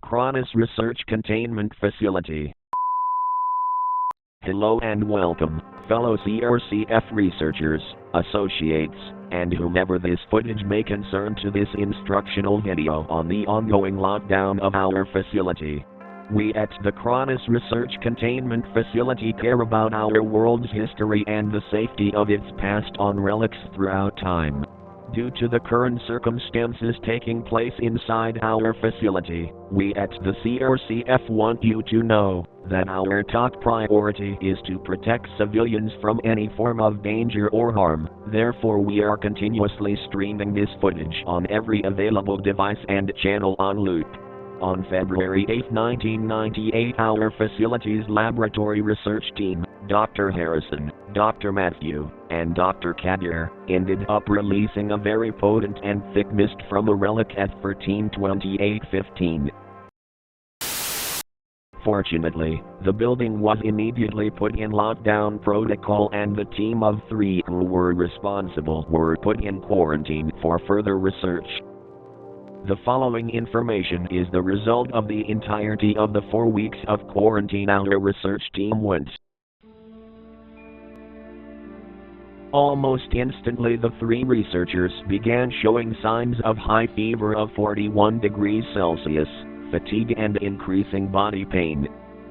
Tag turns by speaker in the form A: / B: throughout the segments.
A: Corporis Research Containment Facility. Hello and welcome, fellow CRCF researchers, associates, and whomever this footage may concern to this instructional video on the ongoing lockdown of our facility. We at the Corporis Research Containment Facility care about our world's history and the safety of its passed on relics throughout time. Due to the current circumstances taking place inside our facility, we at the CRCF want you to know that our top priority is to protect civilians from any form of danger or harm. Therefore, we are continuously streaming this footage on every available device and channel on loop. On February 8, 1998, our facility's laboratory research team, Dr. Harrison, Dr. Matthew, and Dr. Kadir, ended up releasing a very potent and thick mist from a relic at 132815. Fortunately, the building was immediately put in lockdown protocol and the team of 3 who were responsible were put in quarantine for further research. The following information is the result of the entirety of the 4 weeks of quarantine our research team went. Almost instantly the 3 researchers began showing signs of high fever of 41 degrees Celsius, fatigue and increasing body pain.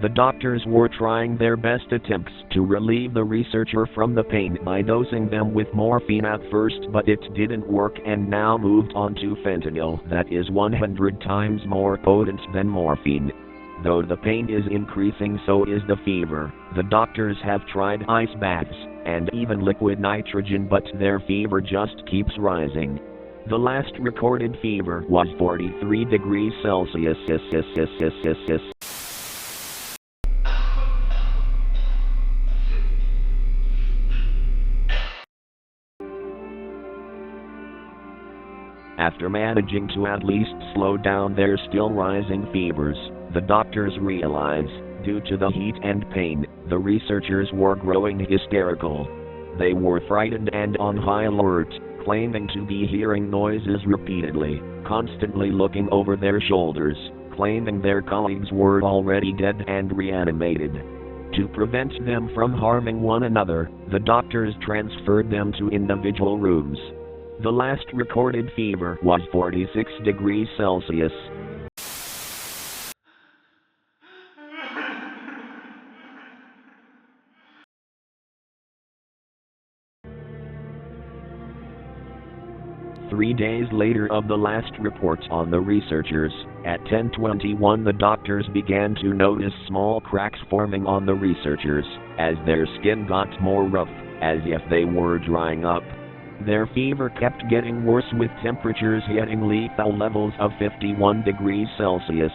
A: The doctors were trying their best attempts to relieve the researcher from the pain by dosing them with morphine at first, but it didn't work and now moved on to fentanyl that is 100 times more potent than morphine. Though the pain is increasing, so is the fever. The doctors have tried ice baths and even liquid nitrogen, but their fever just keeps rising. The last recorded fever was 43 degrees Celsius. After managing to at least slow down their still rising fevers, the doctors realized, due to the heat and pain, the researchers were growing hysterical. They were frightened and on high alert, claiming to be hearing noises repeatedly, constantly looking over their shoulders, claiming their colleagues were already dead and reanimated. To prevent them from harming one another, the doctors transferred them to individual rooms. The last recorded fever was 46 degrees Celsius. Three days later of the last report on the researchers, at 10:21 the doctors began to notice small cracks forming on the researchers, as their skin got more rough, as if they were drying up. Their fever kept getting worse with temperatures hitting lethal levels of 51 degrees Celsius.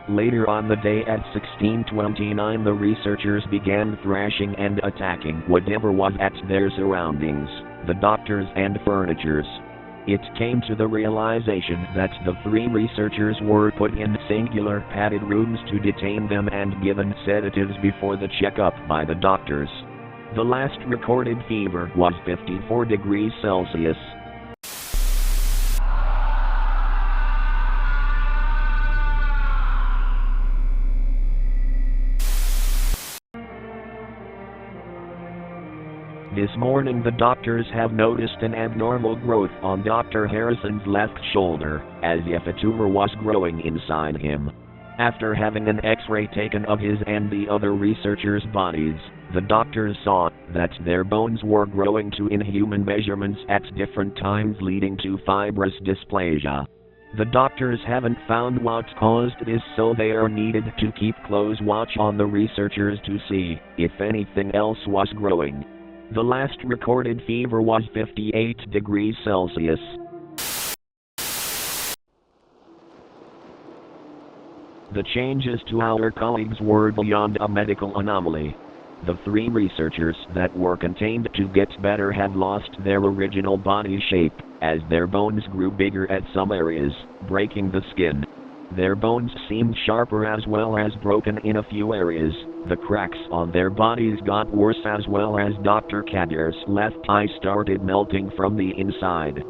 A: Later on the day at 16:29 the researchers began thrashing and attacking whatever was at their surroundings, the doctors and furnitures. It came to the realization that the 3 researchers were put in singular padded rooms to detain them and given sedatives before the checkup by the doctors. The last recorded fever was 54 degrees Celsius. This morning the doctors have noticed an abnormal growth on Dr. Harrison's left shoulder, as if a tumor was growing inside him. After having an X-ray taken of his and the other researchers' bodies, the doctors saw that their bones were growing to inhuman measurements at different times, leading to fibrous dysplasia. The doctors haven't found what caused this, so they are needed to keep close watch on the researchers to see if anything else was growing. The last recorded fever was 58 degrees Celsius. The changes to our colleagues were beyond a medical anomaly. The 3 researchers that were contained to get better have lost their original body shape, as their bones grew bigger at some areas, breaking the skin. Their bones seemed sharper as well as broken in a few areas. The cracks on their bodies got worse, as well as Dr. Kadir's left eye started melting from the inside.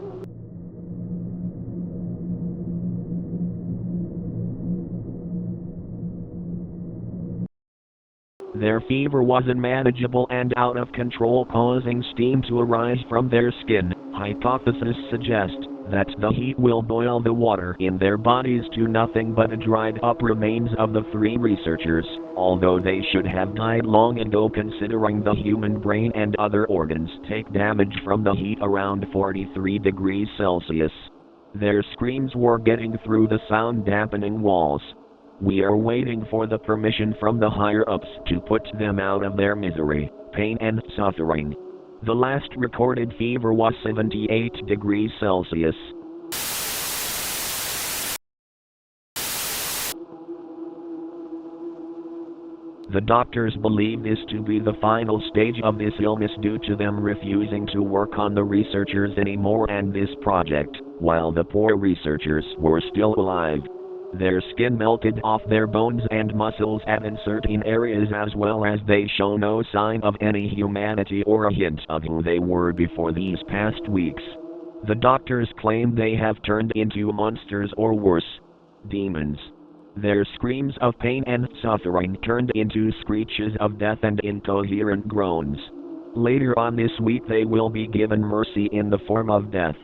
A: Their fever was unmanageable and out of control, causing steam to arise from their skin. Hypotheses suggest that the heat will boil the water in their bodies to nothing but the dried up remains of the three researchers, although they should have died long ago considering the human brain and other organs take damage from the heat around 43 degrees Celsius. Their screams were getting through the sound-dampening walls. We are waiting for the permission from the higher-ups to put them out of their misery, pain and suffering. The last recorded fever was 78 degrees Celsius. The doctors believe this to be the final stage of this illness due to them refusing to work on the researchers anymore and this project, while the poor researchers were still alive. Their skin melted off their bones and muscles at certain areas, as well as they show no sign of any humanity or a hint of who they were before these past weeks. The doctors claim they have turned into monsters or worse, demons. Their screams of pain and suffering turned into screeches of death and incoherent groans. Later on this week they will be given mercy in the form of death.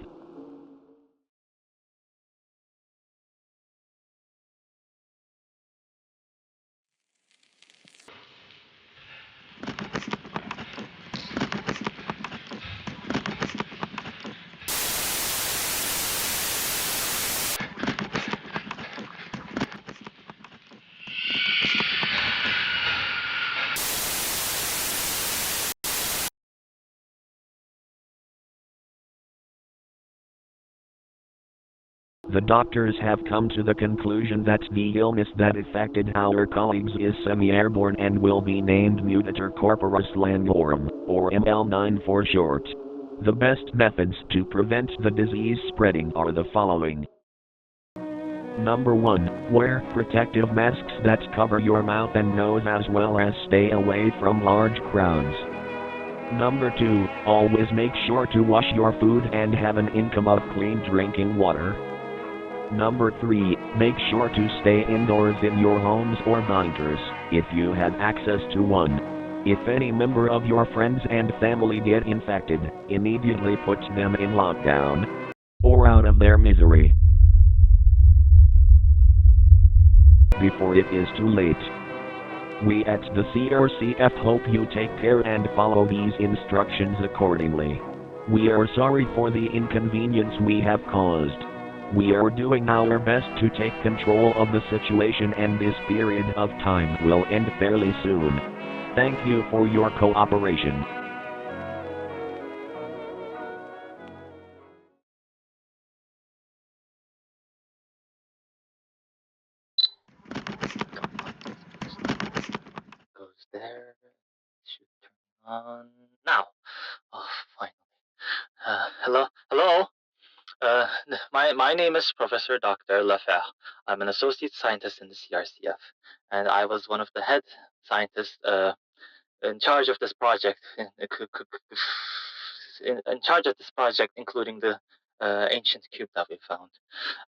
A: The doctors have come to the conclusion that the illness that affected our colleagues is semi-airborne and will be named Mutatur Corporis Languorem, or ML9 for short. The best methods to prevent the disease spreading are the following. Number 1. Wear protective masks that cover your mouth and nose, as well as stay away from large crowds. Number 2. Always make sure to wash your food and have an income of clean drinking water. Number 3. Make sure to stay indoors in your homes or bunkers, if you have access to one. If any member of your friends and family get infected, immediately put them in lockdown or out of their misery before it is too late. We at the CRCF hope you take care and follow these instructions accordingly. We are sorry for the inconvenience we have caused. We are doing our best to take control of the situation, and this period of time will end fairly soon. Thank you for your cooperation.
B: Goes there. Should turn on now. Oh, finally. Hello. My name is Professor Dr. Lefebvre. I'm an associate scientist in the CRCF, and I was one of the head scientists in charge of this project. In charge of this project, including the ancient cube that we found.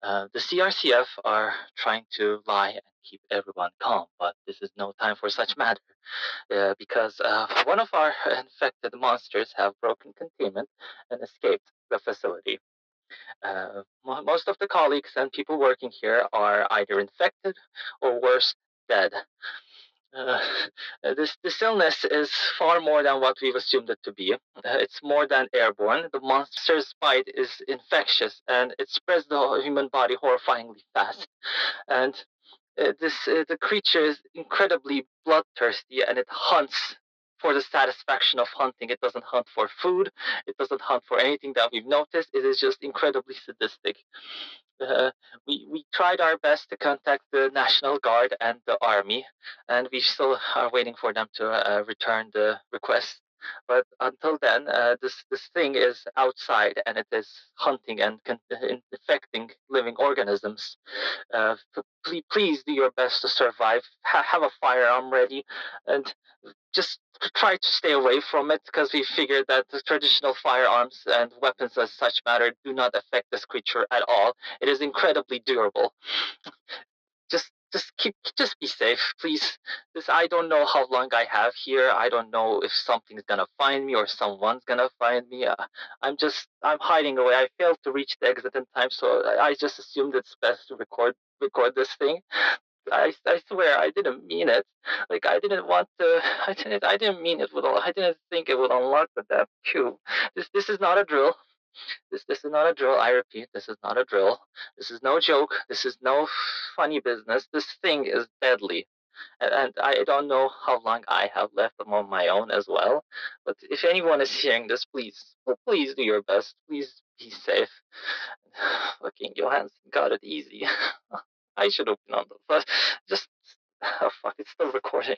B: The CRCF are trying to lie and keep everyone calm, but this is no time for such matter. Because one of our infected monsters have broken containment and escaped the facility. Most of the colleagues and people working here are either infected or worse, dead. Uh, this illness is far more than what we've assumed it to be. It's more than airborne. The monster's bite is infectious, and it spreads the human body horrifyingly fast. And the creature is incredibly bloodthirsty, and it hunts for the satisfaction of hunting. It doesn't hunt for food. It doesn't hunt for anything that we've noticed. It is just incredibly sadistic. Uh, we tried our best to contact the National Guard and the Army, and we still are waiting for them to return the request. But until then, this thing is outside, and it is hunting and infecting living organisms. Please do your best to survive. Have a firearm ready, and just try to stay away from it, because we figured that the traditional firearms and weapons as such matter do not affect this creature at all. It is incredibly durable. Just just be safe, please. This I don't know how long I have here. I don't know if something's gonna find me or someone's gonna find me. I'm hiding away. I failed to reach the exit in time, so I just assumed it's best to record this thing. I swear I didn't mean it. Like I didn't want to. I didn't mean it with all. I didn't think it would unlock the damn cube. This is not a drill. This is not a drill. I repeat, this is not a drill. This is no joke. This is no funny business. This thing is deadly. And I don't know how long I have left on my own as well. But if anyone is hearing this, please do your best. Please be safe. Fucking Johansson got it easy. I should have known, but just oh fuck, it's still recording.